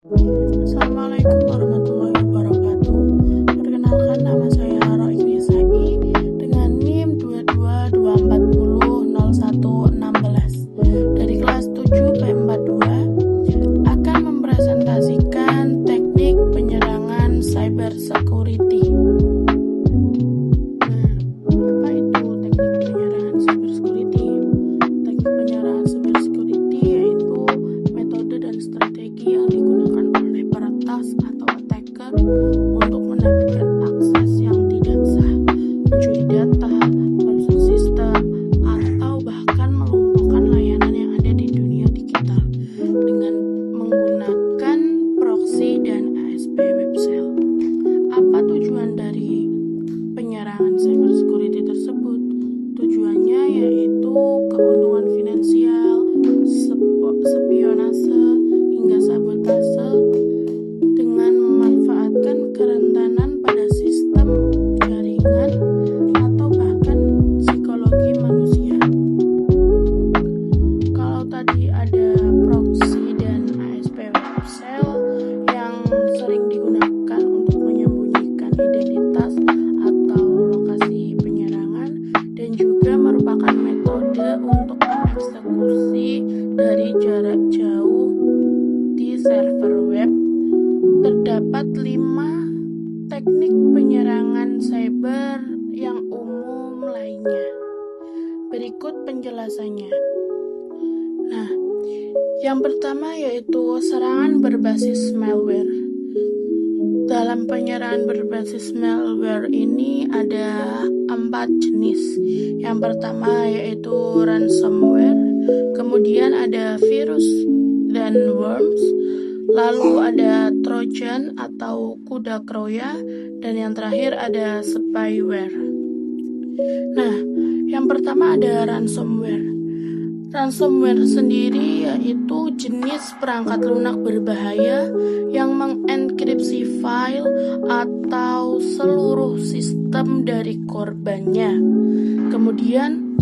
Assalamualaikum warahmatullahi wabarakatuh. Perkenalkan, nama saya Rara Ignisai dengan NIM 222400116 dari kelas 7 P42 akan mempresentasikan teknik penyerangan cyber security. Apa itu teknik penyerangan cyber security? Teknik penyerangan cyber security yaitu metode dan strategi yang digunakan oleh peretas atau attacker untuk mendapatkan akses yang tidak sah, mencuri data, merusak sistem, atau bahkan melumpuhkan layanan yang ada di dunia digital dengan menggunakan proxy dan ASP web shell. Apa tujuan dari penyerangan cyber security tersebut? Tujuannya yaitu keuntungan finansial, spionase, hingga sabotase dengan memanfaatkan kerentanan pada sistem jaringan atau bahkan psikologi manusia. Kalau tadi ada proxy dan ASP web shell yang sering digunakan untuk menyembunyikan identitas atau lokasi penyerangan dan juga merupakan metode untuk mengeksekusi dari jarak jauh di server web, terdapat 5 teknik penyerangan cyber yang umum lainnya. Berikut penjelasannya. Nah, yang pertama yaitu serangan berbasis malware. Dalam penyerangan berbasis malware ini ada 4 jenis. Yang pertama yaitu ransomware, kemudian ada virus dan worms, lalu ada trojan atau kuda Troya, dan yang terakhir ada spyware. Nah, yang pertama ada ransomware. Ransomware sendiri yaitu jenis perangkat lunak berbahaya yang mengenkripsi file atau seluruh sistem dari korbannya. Kemudian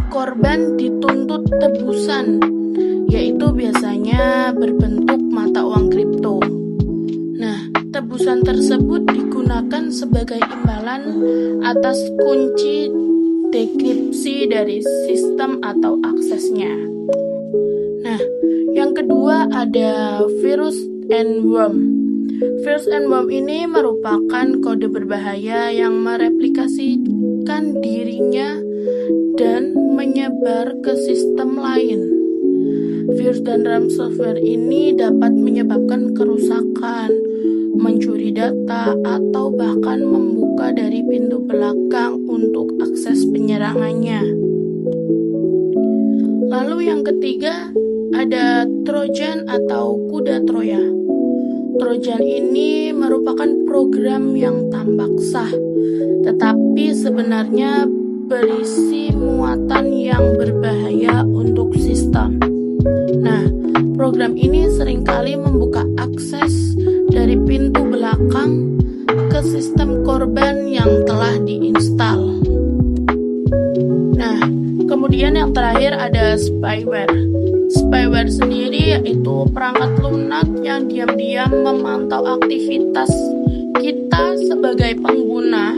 korban dituntut tebusan, yaitu biasanya berbentuk mata uang kripto. Nah, tebusan tersebut digunakan sebagai imbalan atas kunci dekripsi dari sistem atau aksesnya. Nah, yang kedua ada virus and worm. Virus and worm ini merupakan kode berbahaya yang mereplikasikan dirinya dan menyebar ke sistem lain. Virus dan ransomware ini dapat menyebabkan kerusakan, mencuri data, atau bahkan membuka dari pintu belakang untuk akses penyerangannya. Lalu yang ketiga ada trojan atau kuda Troya. Trojan ini merupakan program yang tampak sah, tetapi sebenarnya berisi muatan yang berbahaya untuk sistem. Nah, program ini seringkali membuka akses dari pintu belakang ke sistem korban yang telah diinstal. Nah, kemudian yang terakhir ada spyware. Spyware sendiri yaitu perangkat lunak yang diam-diam memantau aktivitas kita sebagai pengguna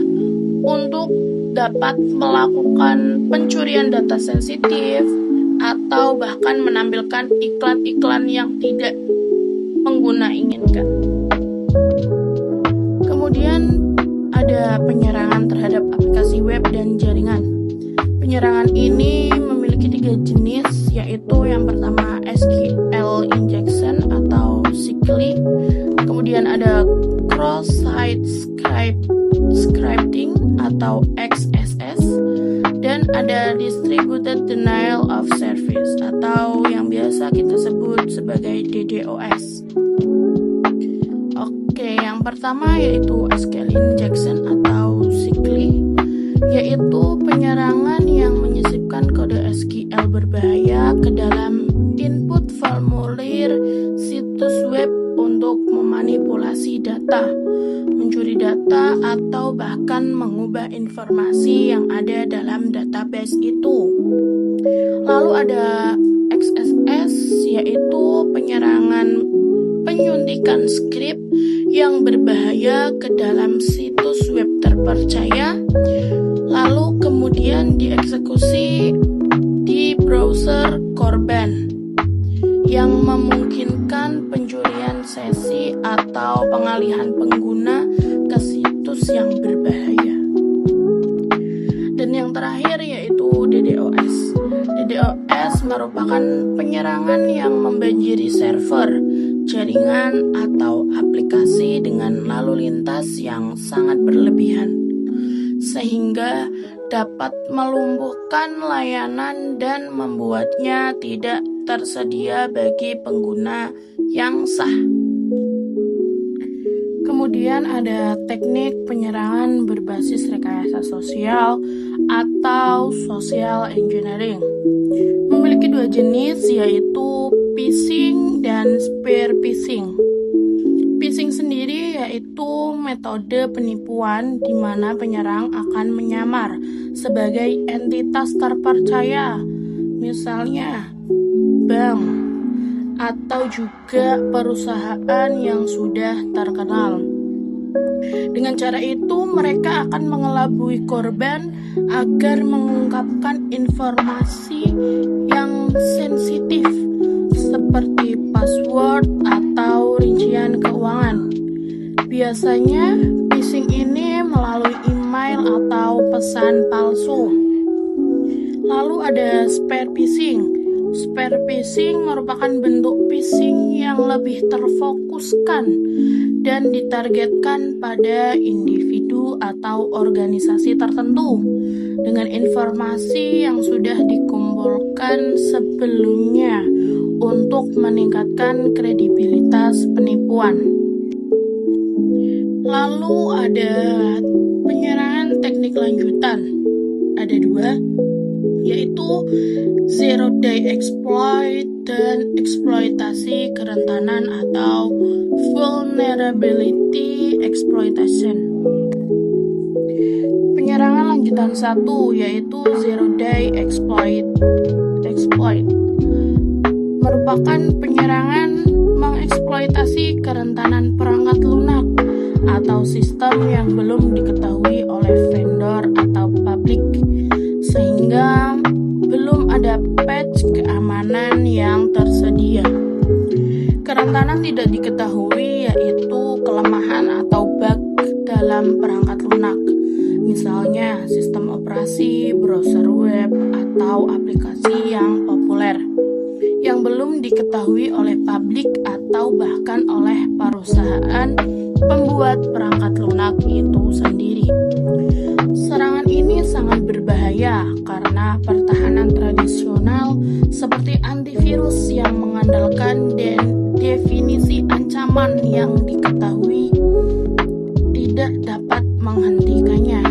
untuk dapat melakukan pencurian data sensitif atau bahkan menampilkan iklan-iklan yang tidak pengguna inginkan. Kemudian ada penyerangan terhadap aplikasi web dan jaringan. Penyerangan ini memiliki 3 jenis, yaitu yang pertama SQL injection atau SQL, kemudian ada cross-site scripting atau XSS, dan ada distributed denial of service atau yang biasa kita sebut sebagai DDoS. Oke, yang pertama yaitu SQL injection atau SQL, yaitu penyerangan yang menyisipkan kode SQL berbahaya ke dalam input formulir situs web untuk memanipulasi data, mencuri data, atau bahkan mengubah informasi yang ada dalam database itu. Lalu ada XSS, yaitu penyerangan penyuntikan skrip yang berbahaya ke dalam situs web terpercaya, lalu kemudian dieksekusi di browser korban, yang memungkinkan pencurian sesi atau pengalihan pengguna ke situs yang berbahaya. Dan yang terakhir yaitu DDoS. DDoS merupakan penyerangan yang membanjiri server, jaringan, atau aplikasi dengan lalu lintas yang sangat berlebihan, sehingga dapat melumpuhkan layanan dan membuatnya tidak tersedia bagi pengguna yang sah. Kemudian ada teknik penyerangan berbasis rekayasa sosial atau social engineering. Memiliki dua jenis, yaitu phishing dan spear phishing. Phishing sendiri yaitu metode penipuan di mana penyerang akan menyamar sebagai entitas terpercaya, misalnya bank atau juga perusahaan yang sudah terkenal. Dengan cara itu, mereka akan mengelabui korban agar mengungkapkan informasi yang sensitif seperti password atau rincian keuangan. Biasanya, phishing ini melalui email atau pesan palsu. Lalu ada spear phishing. Spear phishing merupakan bentuk phishing yang lebih terfokuskan dan ditargetkan pada individu atau organisasi tertentu dengan informasi yang sudah dikumpulkan sebelumnya untuk meningkatkan kredibilitas penipuan. Lalu ada penyerangan teknik lanjutan. Ada dua, yaitu zero day exploit dan eksploitasi kerentanan atau vulnerability exploitation. Penyerangan lanjutan satu yaitu zero day exploit merupakan penyerangan mengeksploitasi kerentanan perangkat lunak atau sistem yang belum diketahui oleh vendor atau publik, sehingga belum ada patch keamanan yang tersedia. Kerentanan tidak diketahui yaitu kelemahan atau bug dalam perangkat lunak, misalnya sistem operasi, browser web, atau aplikasi yang populer yang belum diketahui oleh publik atau bahkan oleh perusahaan pembuat perangkat lunak itu sendiri. Serangan ini sangat berbahaya karena pertahanan tradisional seperti antivirus yang mengandalkan definisi ancaman yang diketahui tidak dapat menghentikannya.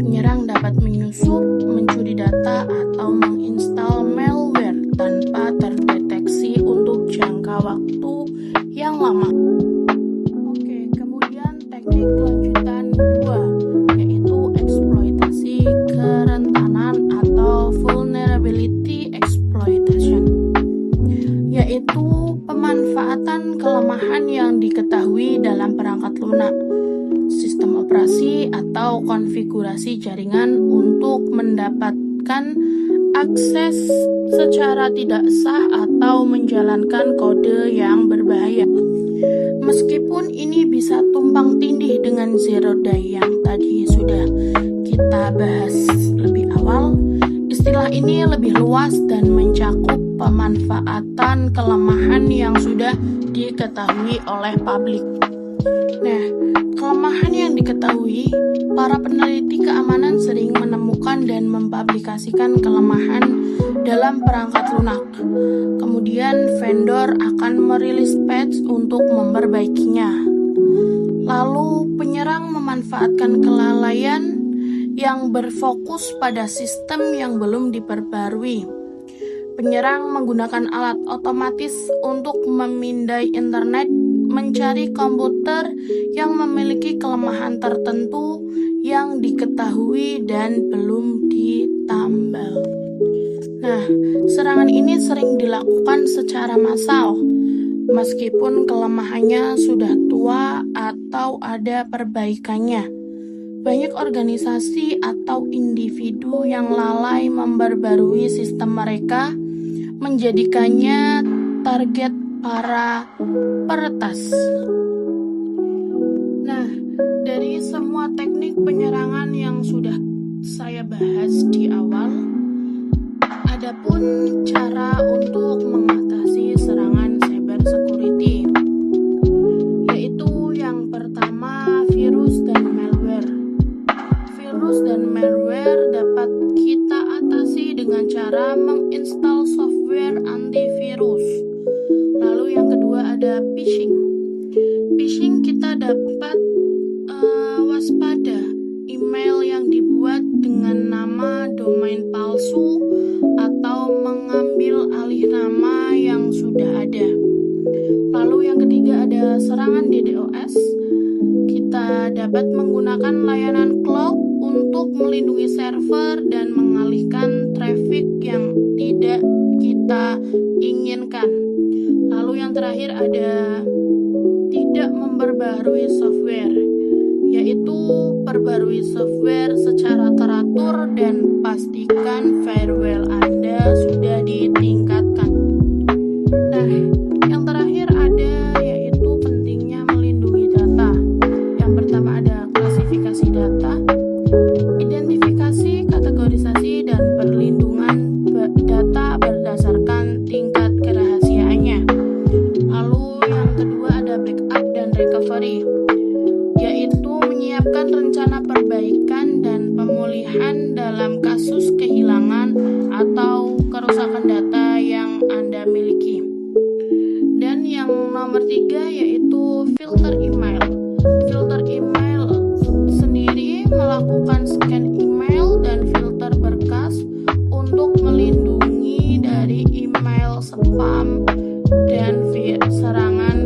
Penyerang dapat menyusup, mencuri data, atau menginstal malware tanpa terdeteksi untuk jangka waktu yang lama. Oke, kemudian teknik lanjutan 2 yaitu eksploitasi kerentanan atau vulnerability exploitation, yaitu pemanfaatan kelemahan yang diketahui dalam perangkat lunak, sistem operasi atau konfigurasi jaringan untuk mendapatkan akses secara tidak sah atau menjalankan kode yang berbahaya. Meskipun ini bisa tumpang tindih dengan zero day yang tadi sudah kita bahas lebih awal, istilah ini lebih luas dan mencakup pemanfaatan kelemahan yang sudah diketahui oleh publik. Nah, kelemahan yang diketahui, para peneliti keamanan sering menemukan dan mempublikasikan kelemahan dalam perangkat lunak. Kemudian vendor akan merilis patch untuk memperbaikinya. Lalu penyerang memanfaatkan kelalaian yang berfokus pada sistem yang belum diperbarui. Penyerang menggunakan alat otomatis untuk memindai internet, mencari komputer yang memiliki kelemahan tertentu yang diketahui dan belum ditambal. Nah, serangan ini sering dilakukan secara massal. meskipun kelemahannya sudah tua atau ada perbaikannya. Banyak organisasi atau individu yang lalai memperbarui sistem mereka, menjadikannya target para peretas. Nah, dari semua teknik penyerangan yang sudah saya bahas di awal, adapun cara untuk mengatasi serangan cyber security, yaitu yang pertama virus dan malware. Virus dan malware dapat kita atasi dengan cara menginstal software antivirus. Lalu yang kedua ada phishing. Phishing kita dapat waspada email yang dibuat dengan nama domain palsu atau mengambil alih nama yang sudah ada. Lalu yang ketiga ada serangan DDoS. Kita dapat menggunakan layanan cloud untuk melindungi server dan mengalihkan traffic yang tidak kita inginkan. Lalu yang terakhir ada tidak memperbarui software, yaitu perbarui software secara teratur dan pastikan firewall Anda sudah ditingkatkan. Nah, yang terakhir ada yaitu pentingnya melindungi data. Yang pertama ada klasifikasi data, identifikasi, kategorisasi, dan perlindungan data berdasarkan tingkat kerahasiaannya. Lalu yang kedua ada backup dan recovery, yaitu menyiapkan rencana perbaikan dan pemulihan dalam kasus kehilangan atau kerusakan data yang Anda miliki. Dan yang nomor 3 yaitu filter email. Filter email sendiri melakukan scan email dan filter berkas untuk melindungi dari email spam dan serangan